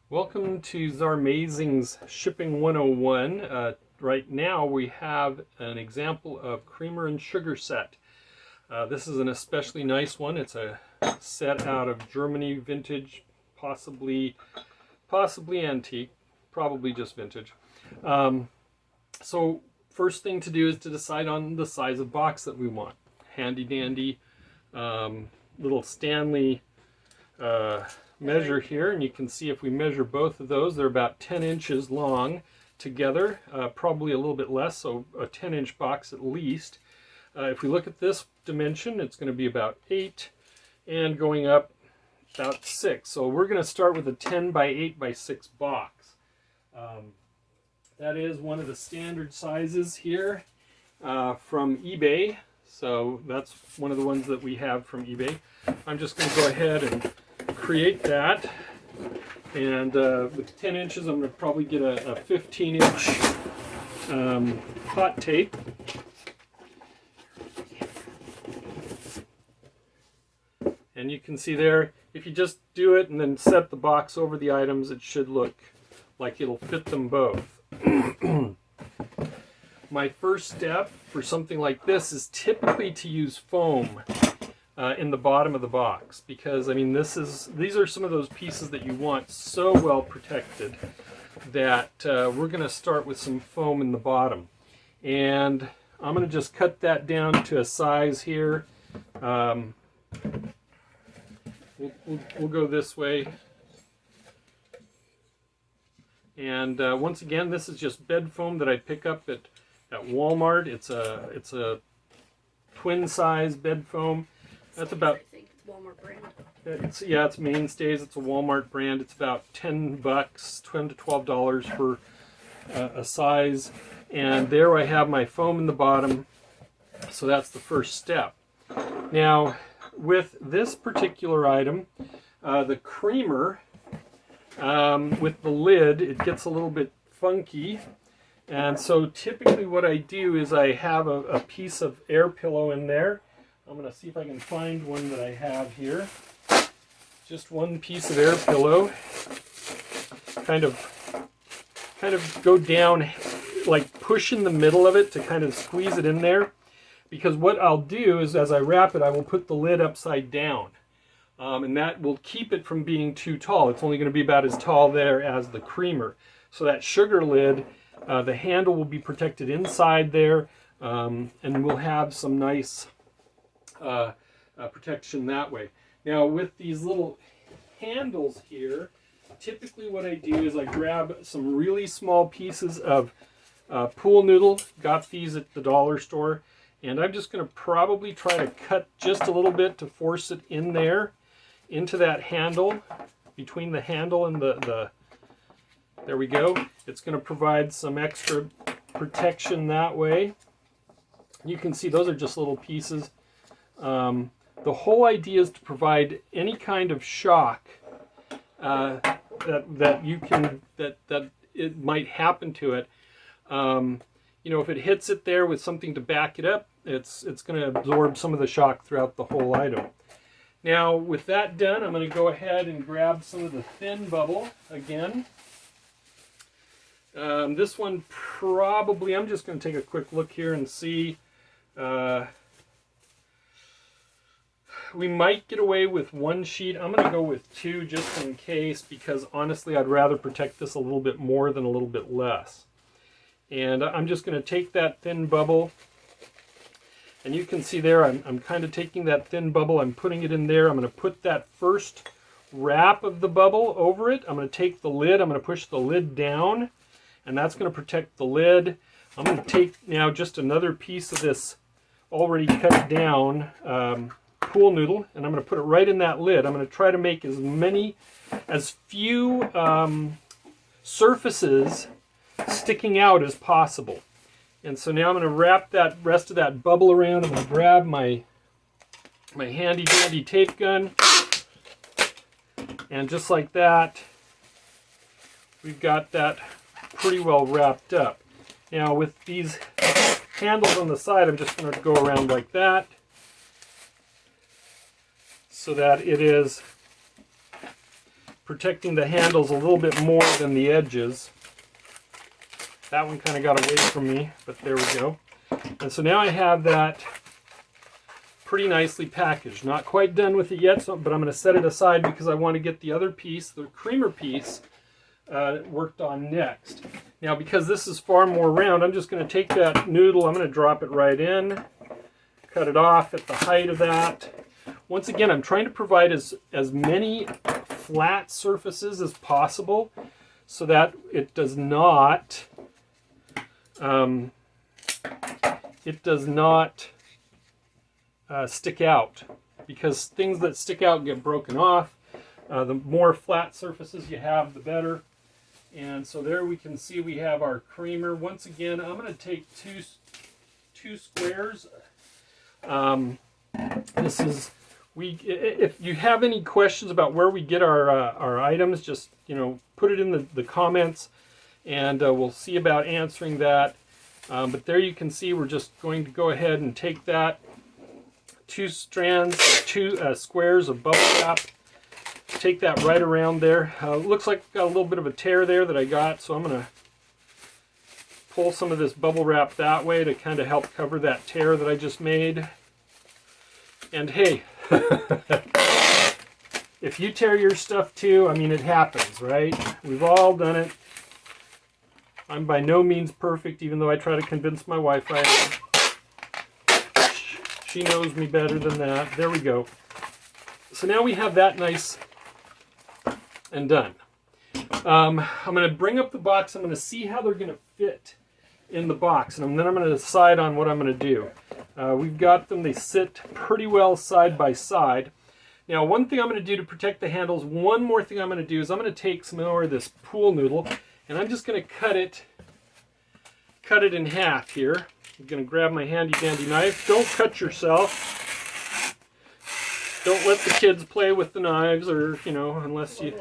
Welcome to Zarmazing's Shipping 101. Right now we have an example of creamer and sugar set. This is an especially nice one. It's a set out of Germany, vintage, possibly antique, probably just vintage. So first thing to do is to decide on the size of box that we want. Handy dandy little Stanley measure here, and you can see if we measure both of those, they're about 10 inches long together, probably a little bit less, so a 10-inch box at least. If we look at this dimension, it's going to be about 8 and going up about 6. So we're going to start with a 10 by 8 by 6 box. That is one of the standard sizes here from eBay. So that's one of the ones that we have from eBay. I'm just going to go ahead and create that, and with 10 inches I'm going to probably get a 15-inch hot tape. And you can see there, if you just do it and then set the box over the items, it should look like it'll fit them both. My first step for something like this is typically to use foam in the bottom of the box, because I mean these are some of those pieces that you want so well protected that we're going to start with some foam in the bottom, and I'm going to just cut that down to a size here. We'll go this way, and once again, this is just bed foam that I pick up at Walmart. It's a twin size bed foam. That's about, I think Walmart brand. It's Mainstays. It's a Walmart brand. It's about $10, $10 to $12 for a size. And there I have my foam in the bottom. So that's the first step. Now, with this particular item, the creamer with the lid, it gets a little bit funky. And so typically what I do is I have a piece of air pillow in there. I'm going to see if I can find one that I have here. Just one piece of air pillow. Kind of go down, like push in the middle of it to kind of squeeze it in there. Because what I'll do is as I wrap it, I will put the lid upside down. And that will keep it from being too tall. It's only going to be about as tall there as the creamer. So that sugar lid, the handle will be protected inside there, and we'll have some nice protection that way. Now with these little handles here, typically what I do is I grab some really small pieces of pool noodle. Got these at the dollar store, and I'm just going to probably try to cut just a little bit to force it in there, into that handle, between the handle and the there we go. It's going to provide some extra protection that way. You can see those are just little pieces. The whole idea is to provide any kind of shock that it might happen to it. You know, if it hits it there with something to back it up, it's going to absorb some of the shock throughout the whole item. Now, with that done, I'm going to go ahead and grab some of the thin bubble again. This one probably, I'm just going to take a quick look here and see. We might get away with one sheet. I'm going to go with 2 just in case, because honestly I'd rather protect this a little bit more than a little bit less. And I'm just going to take that thin bubble, and you can see there I'm kind of taking that thin bubble, I'm putting it in there. I'm going to put that first wrap of the bubble over it. I'm going to take the lid, I'm going to push the lid down, and that's going to protect the lid. I'm going to take now just another piece of this already cut down pool noodle, and I'm going to put it right in that lid. I'm going to try to make as few surfaces sticking out as possible. And so now I'm going to wrap that rest of that bubble around. I'm going to grab my handy dandy tape gun, and just like that, we've got that pretty well wrapped up. Now with these handles on the side, I'm just going to go around like that, so that it is protecting the handles a little bit more than the edges. That one kind of got away from me, but there we go. And so now I have that pretty nicely packaged. Not quite done with it yet, but I'm going to set it aside because I want to get the other piece, the creamer piece, worked on next. Now, because this is far more round, I'm just going to take that noodle, I'm going to drop it right in, cut it off at the height of that. Once again, I'm trying to provide as many flat surfaces as possible so that it does not stick out, because things that stick out get broken off. The more flat surfaces you have, the better. And so there we can see we have our creamer. Once again, I'm going to take two squares. This is if you have any questions about where we get our items, just put it in the comments, and we'll see about answering that. But there you can see we're just going to go ahead and take that two squares of bubble wrap, take that right around there. Looks like I've got a little bit of a tear there that I got, so I'm going to pull some of this bubble wrap that way to kind of help cover that tear that I just made. And hey, if you tear your stuff too, I mean, it happens, right? We've all done it. I'm by no means perfect, even though I try to convince my wife I am. She knows me better than that. There we go. So now we have that nice and done. I'm going to bring up the box. I'm going to see how they're going to fit in the box, and then I'm going to decide on what I'm going to do. We've got them. They sit pretty well side by side. Now, one thing I'm going to do to protect the handles, one more thing I'm going to do is I'm going to take some more of this pool noodle, and I'm just going to cut it in half here. I'm going to grab my handy dandy knife. Don't cut yourself. Don't let the kids play with the knives, or unless you...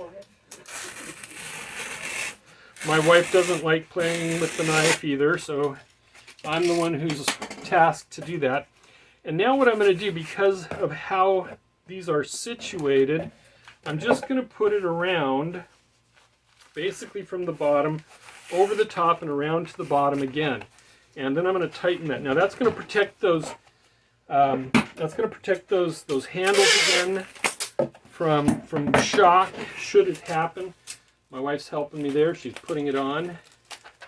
My wife doesn't like playing with the knife either, so I'm the one who's tasked to do that. And now what I'm going to do, because of how these are situated, I'm just going to put it around, basically from the bottom, over the top and around to the bottom again. And then I'm going to tighten that. Now that's going to protect those. Those handles again from shock should it happen. My wife's helping me there. She's putting it on.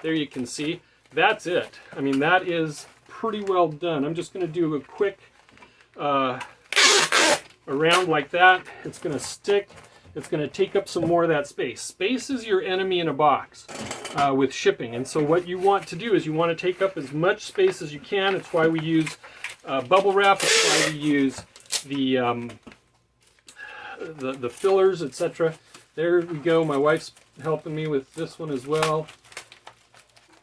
There you can see. That's it. I mean, that is pretty well done. I'm just going to do a quick around like that. It's going to stick. It's going to take up some more of that space. Space is your enemy in a box with shipping. And so what you want to do is you want to take up as much space as you can. It's why we use bubble wrap. It's why we use the fillers, etc. There we go. My wife's helping me with this one as well.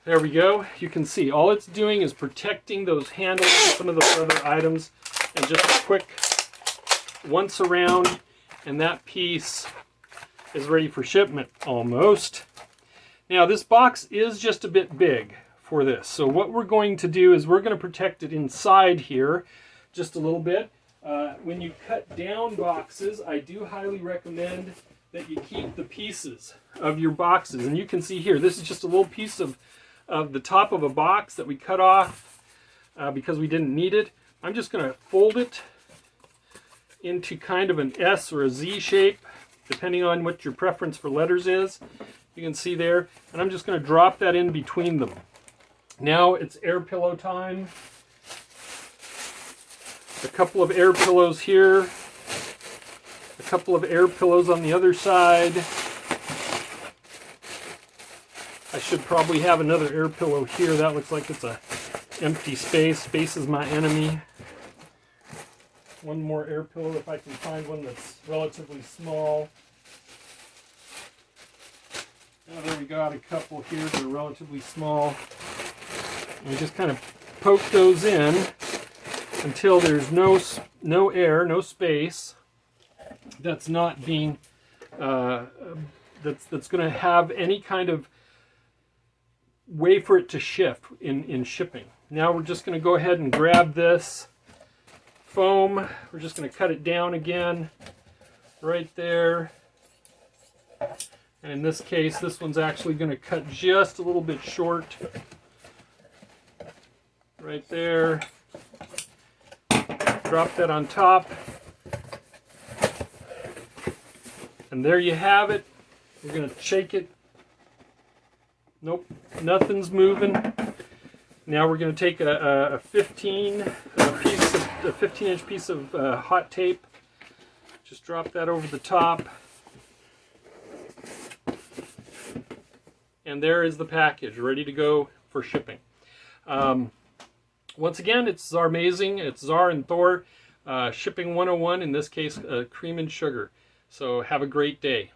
There we go. You can see all it's doing is protecting those handles and some of those other items. And just a quick once around, and that piece is ready for shipment almost. Now this box is just a bit big for this. So what we're going to do is we're going to protect it inside here just a little bit. When you cut down boxes, I do highly recommend that you keep the pieces of your boxes. And you can see here, this is just a little piece of the top of a box that we cut off because we didn't need it. I'm just going to fold it into kind of an S or a Z shape, depending on what your preference for letters is. You can see there. And I'm just going to drop that in between them. Now it's air pillow time. A couple of air pillows here. A couple of air pillows on the other side. I should probably have another air pillow here. That looks like it's a empty space. Space is my enemy. One more air pillow if I can find one that's relatively small. Now there we got a couple here that are relatively small. And we just kind of poke those in until there's no air, no space that's not being that's going to have any kind of way for it to shift in shipping. Now we're just going to go ahead and grab this foam. We're just going to cut it down again right there. And in this case, this one's actually going to cut just a little bit short. Right there. Drop that on top. And there you have it. We're going to shake it. Nope, nothing's moving. Now we're going to take a 15-inch piece of hot tape. Just drop that over the top. And there is the package, ready to go for shipping. Once again, it's Zarmazing. It's Zar and Thor. Shipping 101, in this case, cream and sugar. So have a great day.